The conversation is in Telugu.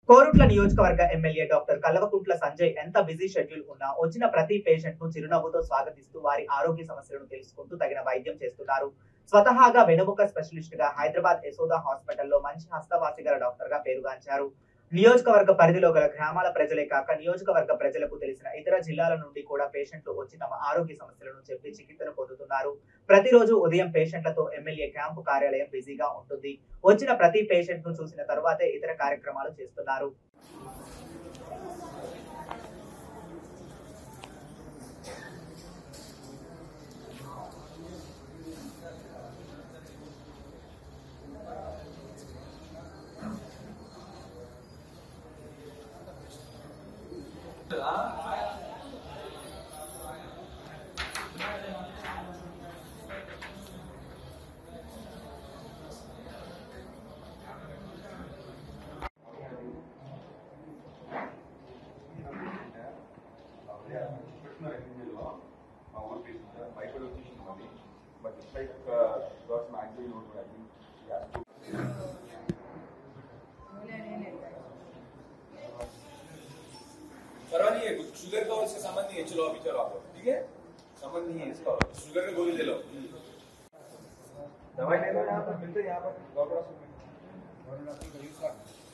కోరుట్ల నియోజకవర్గ ఎమ్మెల్యే డాక్టర్ కల్వకుంట్ల సంజయ్ ఎంత బిజీ షెడ్యూల్ ఉన్నా వచ్చిన ప్రతి పేషెంట్ ను చిరునవ్వుతో స్వాగతిస్తూ వారి ఆరోగ్య సమస్యలను తెలుసుకుంటూ తగిన వైద్యం చేస్తున్నారు. స్వతహాగా వెనుముక స్పెషలిస్ట్ గా హైదరాబాద్ యశోద హాస్పిటల్లో మంచి హస్తవాసి గల డాక్టర్ గా పేరుగాంచారు. నియోజకవర్గ పరిధిలో గల గ్రామాల ప్రజలే కాక నియోజకవర్గ ప్రజలకు తెలిసిన ఇతర జిల్లాల నుండి కూడా పేషెంట్లు వచ్చి తమ ఆరోగ్య సమస్యలను చెప్పి చికిత్సను పొందుతున్నారు. ప్రతిరోజు ఉదయం పేషెంట్లతో ఎమ్మెల్యే క్యాంపు కార్యాలయం బిజీగా ఉంటుంది. వచ్చిన ప్రతి పేషెంట్ ను చూసిన తరువాతే ఇతర కార్యక్రమాలు చేస్తున్నారు. But it's like got maximum load, I think he has to. परवाह नहीं है, कुछ शुगर का उससे संबंध नहीं है, चलो अभी चलो आप, ठीक है? संबंध नहीं है इसका, शुगर की गोली ले लो। दवाई ले लो यहाँ पर मिलते, यहाँ पर गवर्नमेंट हॉस्पिटल में।